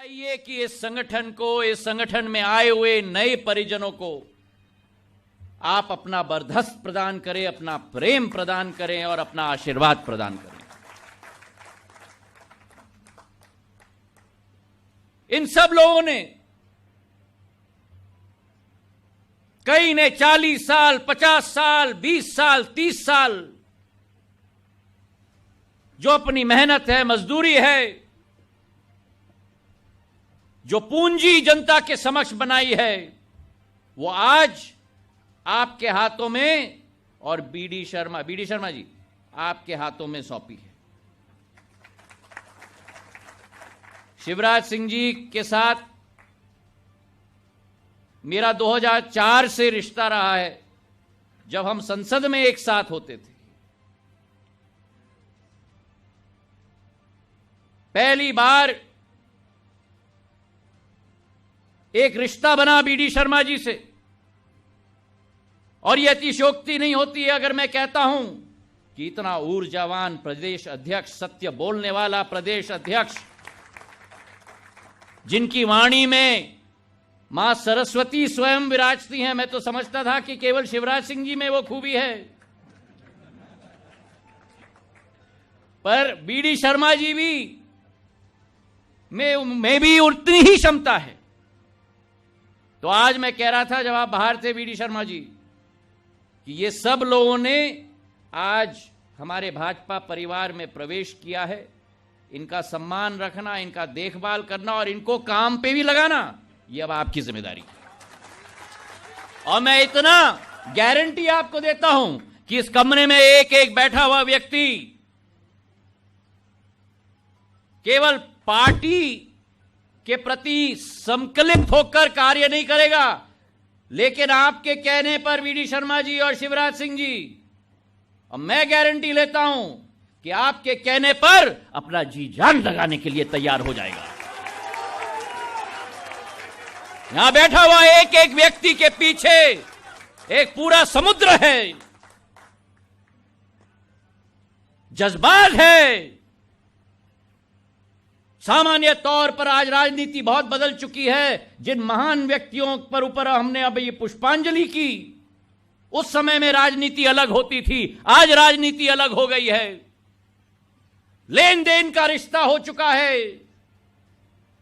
चाहिए कि इस संगठन में आए हुए नए परिजनों को आप अपना बर्दस्त प्रदान करें, अपना प्रेम प्रदान करें और अपना आशीर्वाद प्रदान करें। इन सब लोगों ने, कई ने 40 साल, 50 साल, 20 साल, 30 साल जो अपनी मेहनत है, मजदूरी है, जो पूंजी जनता के समक्ष बनाई है, वो आज आपके हाथों में और बीडी शर्मा जी आपके हाथों में सौंपी है। शिवराज सिंह जी के साथ मेरा 2004 से रिश्ता रहा है, जब हम संसद में एक साथ होते थे। पहली बार एक रिश्ता बना बीडी शर्मा जी से, और यह अतिशयोक्ति नहीं होती है अगर मैं कहता हूं कि इतना ऊर्जावान प्रदेश अध्यक्ष, सत्य बोलने वाला प्रदेश अध्यक्ष, जिनकी वाणी में मां सरस्वती स्वयं विराजती हैं। मैं तो समझता था कि केवल शिवराज सिंह जी में वो खूबी है, पर बीडी शर्मा जी भी में भी उतनी ही क्षमता है। तो आज मैं कह रहा था जब आप बाहर थे बीडी शर्मा जी, कि ये सब लोगों ने आज हमारे भाजपा परिवार में प्रवेश किया है। इनका सम्मान रखना, इनका देखभाल करना और इनको काम पे भी लगाना, ये अब आपकी जिम्मेदारी है। और मैं इतना गारंटी आपको देता हूं कि इस कमरे में एक एक बैठा हुआ व्यक्ति केवल पार्टी के प्रति संकल्पित होकर कार्य नहीं करेगा, लेकिन आपके कहने पर बीडी शर्मा जी और शिवराज सिंह जी, और मैं गारंटी लेता हूं कि आपके कहने पर अपना जी जान लगाने के लिए तैयार हो जाएगा। यहां बैठा हुआ एक एक व्यक्ति के पीछे एक पूरा समुद्र है, जज्बात है। सामान्य तौर पर आज राजनीति बहुत बदल चुकी है। जिन महान व्यक्तियों पर ऊपर हमने अब ये पुष्पांजलि की, उस समय में राजनीति अलग होती थी, आज राजनीति अलग हो गई है। लेन देन का रिश्ता हो चुका है।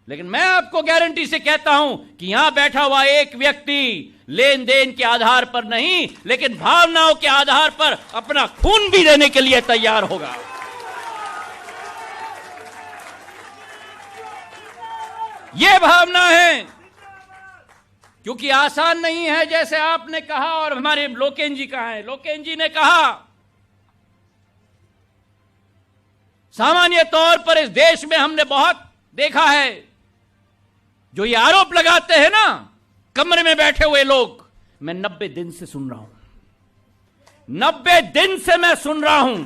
लेकिन मैं आपको गारंटी से कहता हूं कि यहां बैठा हुआ एक व्यक्ति लेन देन के आधार पर नहीं, लेकिन भावनाओं के आधार पर अपना खून भी देने के लिए तैयार होगा। यह भावना है, क्योंकि आसान नहीं है, जैसे आपने कहा और हमारे लोकेन जी कहा है। लोकेन जी ने कहा, सामान्य तौर पर इस देश में हमने बहुत देखा है, जो ये आरोप लगाते हैं ना कमरे में बैठे हुए लोग, मैं 90 दिन से सुन रहा हूं, 90 दिन से मैं सुन रहा हूं,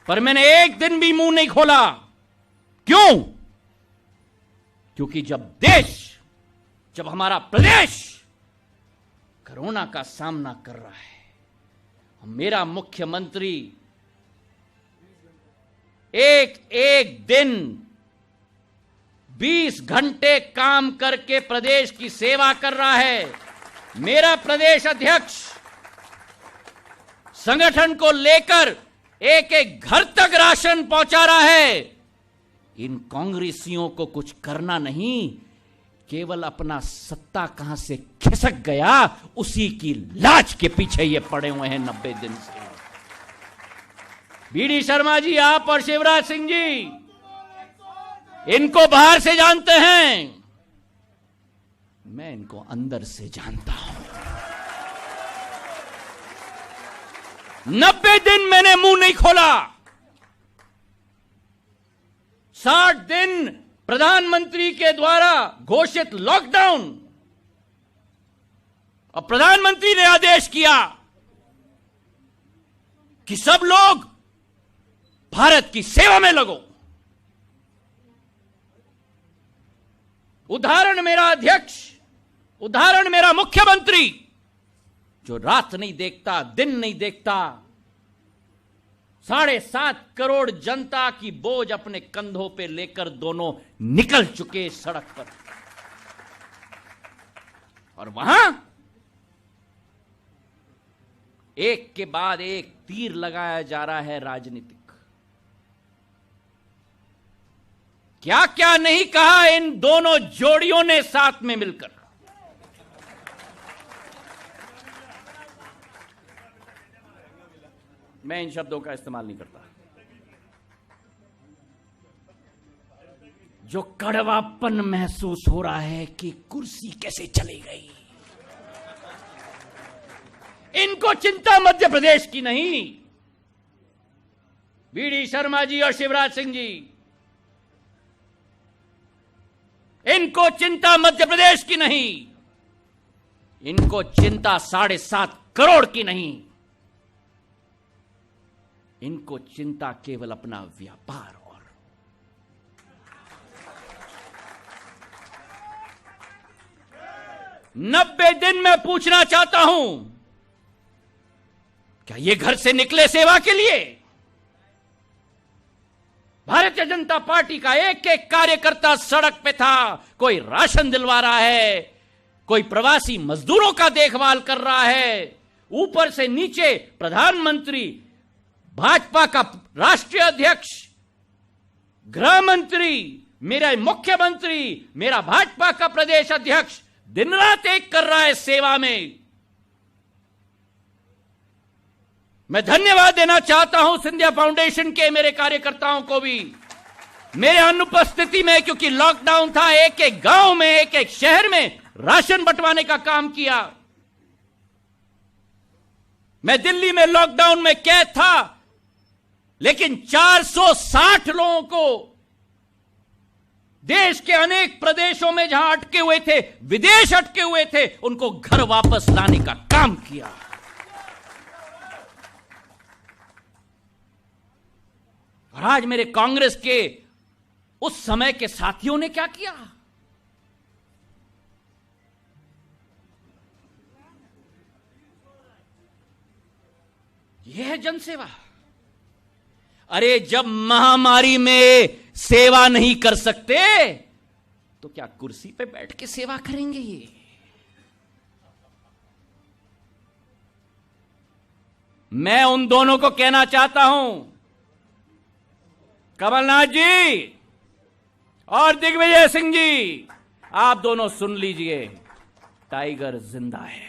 पर मैंने एक दिन भी मुंह नहीं खोला। क्यों? क्योंकि जब हमारा प्रदेश कोरोना का सामना कर रहा है, मेरा मुख्यमंत्री एक दिन 20 घंटे काम करके प्रदेश की सेवा कर रहा है। मेरा प्रदेश अध्यक्ष संगठन को लेकर एक एक घर तक राशन पहुंचा रहा है। इन कांग्रेसियों को कुछ करना नहीं, केवल अपना सत्ता कहां से खिसक गया उसी की लाज के पीछे ये पड़े हुए हैं 90 दिन से। बीडी शर्मा जी, आप और शिवराज सिंह जी इनको बाहर से जानते हैं, मैं इनको अंदर से जानता हूं। 90 दिन मैंने मुंह नहीं खोला। 60 दिन प्रधानमंत्री के द्वारा घोषित लॉकडाउन, और प्रधानमंत्री ने आदेश किया कि सब लोग भारत की सेवा में लगो। उदाहरण मेरा अध्यक्ष, उदाहरण मेरा मुख्यमंत्री, जो रात नहीं देखता, दिन नहीं देखता, 7.5 करोड़ जनता की बोझ अपने कंधों पे लेकर दोनों निकल चुके सड़क पर, और वहां एक के बाद एक तीर लगाया जा रहा है राजनीतिक। क्या क्या नहीं कहा इन दोनों जोड़ियों ने साथ में मिलकर। मैं इन शब्दों का इस्तेमाल नहीं करता। जो कड़वापन महसूस हो रहा है कि कुर्सी कैसे चली गई, इनको चिंता मध्य प्रदेश की नहीं, वीडी शर्मा जी और शिवराज सिंह जी, इनको चिंता मध्य प्रदेश की नहीं, इनको चिंता 7.5 करोड़ की नहीं, इनको चिंता केवल अपना व्यापार और 90 दिन में पूछना चाहता हूं, क्या ये घर से निकले सेवा के लिए? भारतीय जनता पार्टी का एक एक कार्यकर्ता सड़क पे था, कोई राशन दिलवा रहा है, कोई प्रवासी मजदूरों का देखभाल कर रहा है, ऊपर से नीचे प्रधानमंत्री, भाजपा का राष्ट्रीय अध्यक्ष, गृह मंत्री, मेरा मुख्यमंत्री, मेरा भाजपा का प्रदेश अध्यक्ष दिन रात एक कर रहा है सेवा में। मैं धन्यवाद देना चाहता हूं सिंधिया फाउंडेशन के मेरे कार्यकर्ताओं को भी, मेरे अनुपस्थिति में, क्योंकि लॉकडाउन था, एक एक गांव में, एक एक शहर में राशन बंटवाने का काम किया। मैं दिल्ली में लॉकडाउन में कैद था, लेकिन 460 लोगों को देश के अनेक प्रदेशों में जहां अटके हुए थे, विदेश अटके हुए थे, उनको घर वापस लाने का काम किया। और आज मेरे कांग्रेस के उस समय के साथियों ने क्या किया? यह है जनसेवा। अरे जब महामारी में सेवा नहीं कर सकते तो क्या कुर्सी पे बैठ के सेवा करेंगे? ये मैं उन दोनों को कहना चाहता हूं, कमलनाथ जी और दिग्विजय सिंह जी, आप दोनों सुन लीजिए, टाइगर जिंदा है।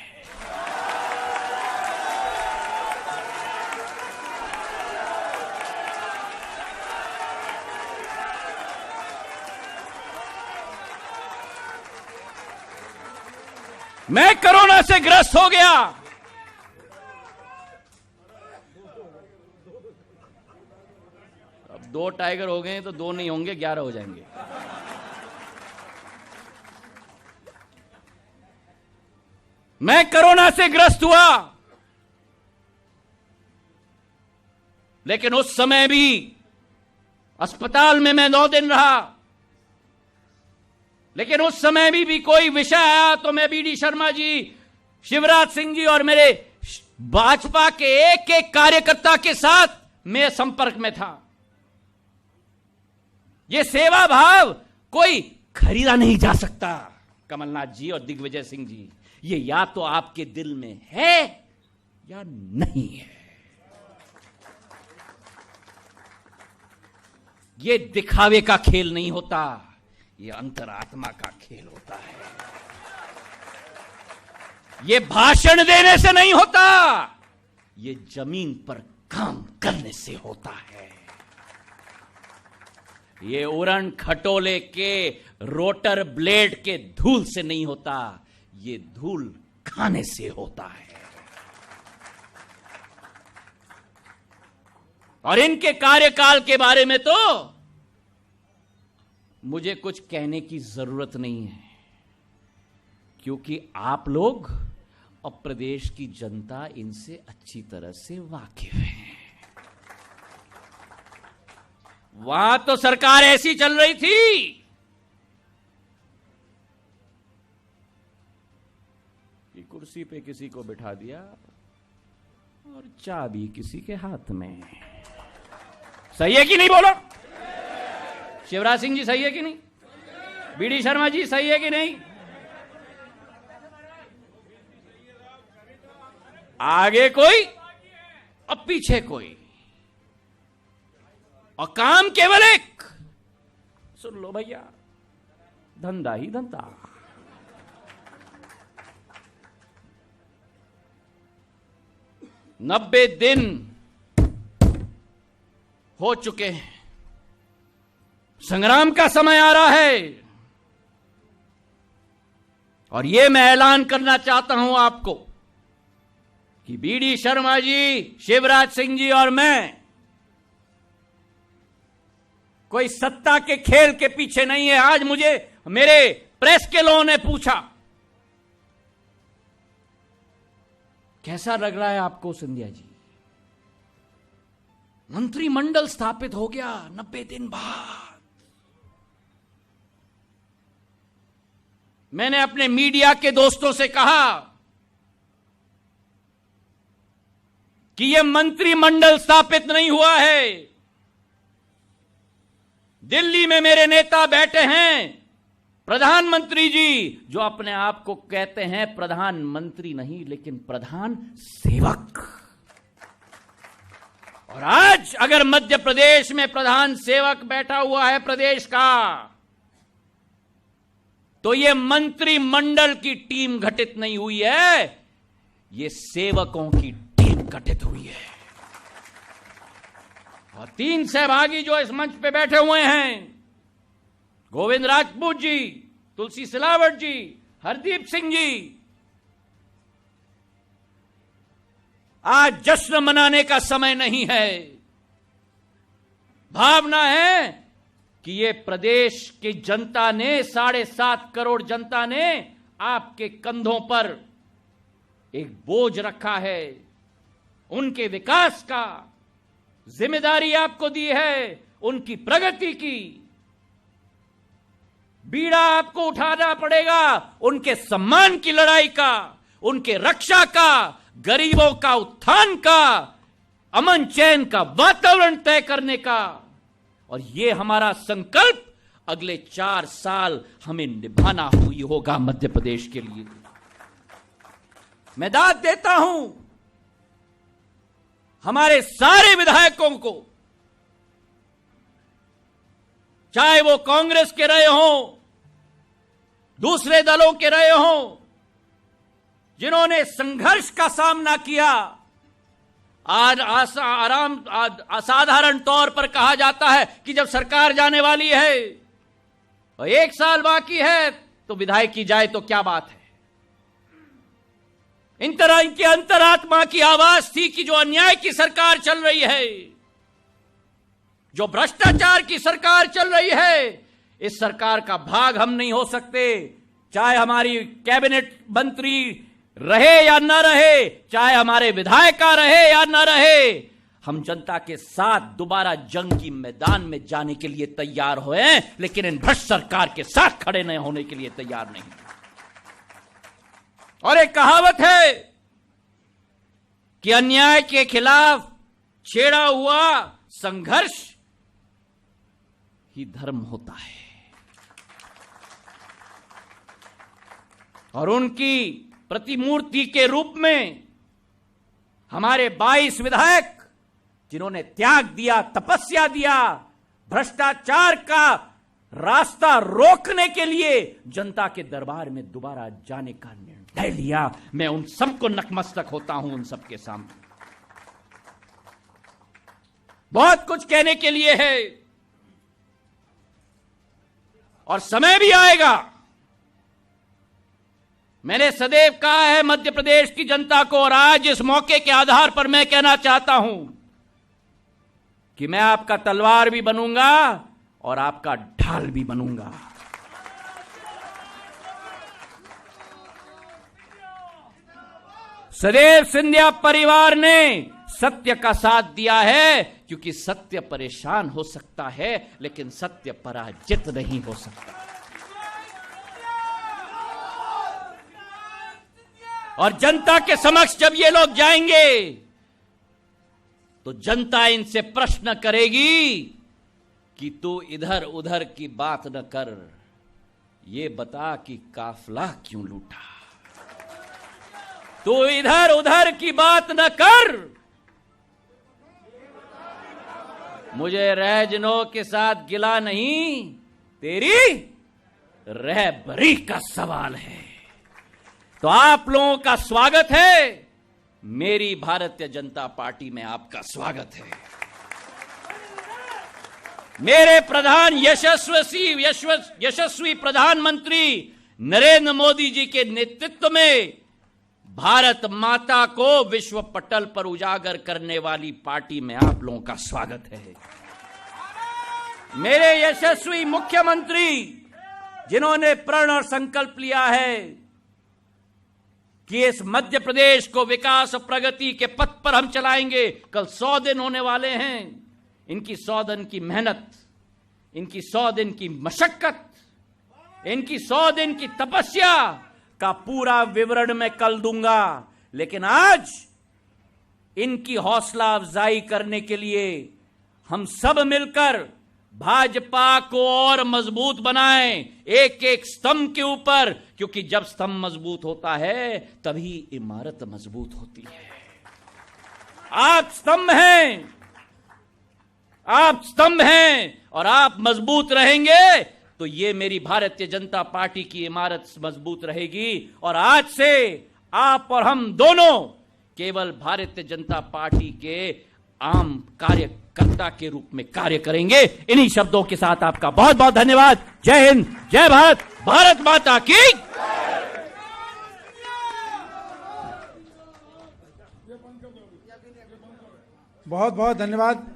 मैं कोरोना से ग्रस्त हो गया, अब 2 टाइगर हो गए तो 2 नहीं होंगे, 11 हो जाएंगे। मैं कोरोना से ग्रस्त हुआ, लेकिन उस समय भी अस्पताल में मैं 9 दिन रहा, लेकिन उस समय भी कोई विषय आया तो मैं वीडी शर्मा जी, शिवराज सिंह जी और मेरे भाजपा के एक एक कार्यकर्ता के साथ मैं संपर्क में था। यह सेवा भाव कोई खरीदा नहीं जा सकता। कमलनाथ जी और दिग्विजय सिंह जी, ये या तो आपके दिल में है या नहीं है। ये दिखावे का खेल नहीं होता, ये अंतरात्मा का खेल होता है। ये भाषण देने से नहीं होता, ये जमीन पर काम करने से होता है। ये उड़न खटोले के रोटर ब्लेड के धूल से नहीं होता, ये धूल खाने से होता है। और इनके कार्यकाल के बारे में तो मुझे कुछ कहने की जरूरत नहीं है, क्योंकि आप लोग और प्रदेश की जनता इनसे अच्छी तरह से वाकिफ है। वहां तो सरकार ऐसी चल रही थी कि कुर्सी पे किसी को बिठा दिया और चाबी किसी के हाथ में। सही है कि नहीं बोलो? शिवराज सिंह जी सही है कि नहीं? बीडी शर्मा जी सही है कि नहीं? आगे कोई और पीछे कोई, और काम केवल एक। सुन लो भैया, धंधा ही धंधा। नब्बे दिन हो चुके हैं, संग्राम का समय आ रहा है, और यह मैं ऐलान करना चाहता हूं आपको कि बीडी शर्मा जी, शिवराज सिंह जी और मैं कोई सत्ता के खेल के पीछे नहीं है। आज मुझे मेरे प्रेस के लोगों ने पूछा, कैसा लग रहा है आपको सिंधिया जी, मंत्रिमंडल स्थापित हो गया 90 दिन बाद। मैंने अपने मीडिया के दोस्तों से कहा कि यह मंत्रिमंडल स्थापित नहीं हुआ है। दिल्ली में मेरे नेता बैठे हैं, प्रधानमंत्री जी, जो अपने आप को कहते हैं प्रधानमंत्री नहीं लेकिन प्रधान सेवक। और आज अगर मध्य प्रदेश में प्रधान सेवक बैठा हुआ है प्रदेश का, तो यह मंत्रिमंडल की टीम गठित नहीं हुई है, यह सेवकों की टीम गठित हुई है। और 3 सहभागी जो इस मंच पे बैठे हुए हैं, गोविंद राजपूत जी, तुलसी सिलावट जी, हरदीप सिंह जी, आज जश्न मनाने का समय नहीं है। भावना है कि ये प्रदेश की जनता ने, 7.5 करोड़ जनता ने आपके कंधों पर एक बोझ रखा है, उनके विकास का जिम्मेदारी आपको दी है, उनकी प्रगति की बीड़ा आपको उठाना पड़ेगा, उनके सम्मान की लड़ाई का, उनके रक्षा का, गरीबों का उत्थान का, अमन चैन का वातावरण तय करने का। और यह हमारा संकल्प अगले 4 साल हमें निभाना हुई होगा मध्य प्रदेश के लिए। मैं दाद देता हूं हमारे सारे विधायकों को, चाहे वो कांग्रेस के रहे हों, दूसरे दलों के रहे हों, जिन्होंने संघर्ष का सामना किया। आज असाधारण तौर पर कहा जाता है कि जब सरकार जाने वाली है और 1 साल बाकी है तो विधायक की जाए तो क्या बात है। इनकी अंतरात्मा की आवाज थी कि जो अन्याय की सरकार चल रही है, जो भ्रष्टाचार की सरकार चल रही है, इस सरकार का भाग हम नहीं हो सकते। चाहे हमारी कैबिनेट मंत्री रहे या न रहे, चाहे हमारे विधायक रहे या न रहे, हम जनता के साथ दोबारा जंग की मैदान में जाने के लिए तैयार हुए हैं, लेकिन इन भ्रष्ट सरकार के साथ खड़े न होने के लिए तैयार नहीं। और एक कहावत है कि अन्याय के खिलाफ छेड़ा हुआ संघर्ष ही धर्म होता है। और उनकी प्रतिमूर्ति के रूप में हमारे 22 विधायक, जिन्होंने त्याग दिया, तपस्या दिया, भ्रष्टाचार का रास्ता रोकने के लिए जनता के दरबार में दोबारा जाने का निर्णय लिया, मैं उन सबको नतमस्तक होता हूं, उन सबके सामने। बहुत कुछ कहने के लिए है और समय भी आएगा। मैंने सदैव कहा है मध्य प्रदेश की जनता को, और आज इस मौके के आधार पर मैं कहना चाहता हूं कि मैं आपका तलवार भी बनूंगा और आपका ढाल भी बनूंगा। सदैव सिंधिया परिवार ने सत्य का साथ दिया है, क्योंकि सत्य परेशान हो सकता है लेकिन सत्य पराजित नहीं हो सकता। और जनता के समक्ष जब ये लोग जाएंगे तो जनता इनसे प्रश्न करेगी कि तू इधर उधर की बात न कर, ये बता कि काफिला क्यों लूटा। तू इधर उधर की बात न कर, मुझे रहजनों के साथ गिला नहीं, तेरी रहबरी का सवाल है। तो आप लोगों का स्वागत है, मेरी भारतीय जनता पार्टी में आपका स्वागत है। मेरे प्रधान यशस्वी प्रधानमंत्री नरेंद्र मोदी जी के नेतृत्व में भारत माता को विश्व पटल पर उजागर करने वाली पार्टी में आप लोगों का स्वागत है। मेरे यशस्वी मुख्यमंत्री जिन्होंने प्रण और संकल्प लिया है कि इस मध्य प्रदेश को विकास और प्रगति के पथ पर हम चलाएंगे। कल 100 दिन होने वाले हैं। इनकी 100 दिन की मेहनत, इनकी 100 दिन की मशक्कत, इनकी 100 दिन की तपस्या का पूरा विवरण मैं कल दूंगा। लेकिन आज इनकी हौसला अफजाई करने के लिए हम सब मिलकर भाजपा को और मजबूत बनाएं, एक एक स्तंभ के ऊपर, क्योंकि जब स्तंभ मजबूत होता है तभी इमारत मजबूत होती है। आप स्तंभ हैं, आप स्तंभ हैं और आप मजबूत रहेंगे तो ये मेरी भारतीय जनता पार्टी की इमारत मजबूत रहेगी। और आज से आप और हम दोनों केवल भारतीय जनता पार्टी के आम कार्यकर्ता के रूप में कार्य करेंगे। इन्हीं शब्दों के साथ आपका बहुत बहुत धन्यवाद। जय हिंद, जय भारत, भारत माता की। बहुत बहुत धन्यवाद।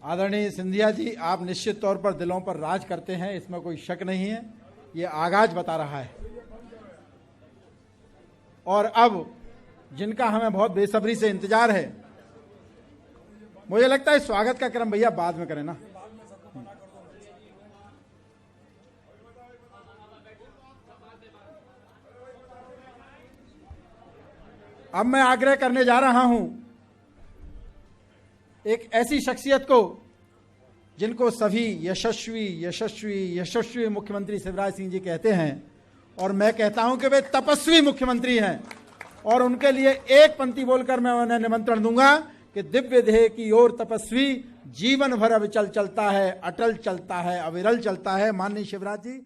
आदरणीय सिंधिया जी, आप निश्चित तौर पर दिलों पर राज करते हैं, इसमें कोई शक नहीं है। ये आगाज बता रहा है। और अब जिनका हमें बहुत बेसब्री से इंतजार है, मुझे लगता है स्वागत का क्रम भैया बाद में करें ना। अब मैं आग्रह करने जा रहा हूं एक ऐसी शख्सियत को जिनको सभी यशस्वी यशस्वी यशस्वी मुख्यमंत्री शिवराज सिंह जी कहते हैं, और मैं कहता हूं कि वे तपस्वी मुख्यमंत्री हैं। और उनके लिए एक पंक्ति बोलकर मैं उन्हें निमंत्रण दूंगा कि दिव्य ध्येय की ओर तपस्वी जीवन भर अविचल चलता है, अटल चलता है, अविरल चलता है। माननीय शिवराज जी।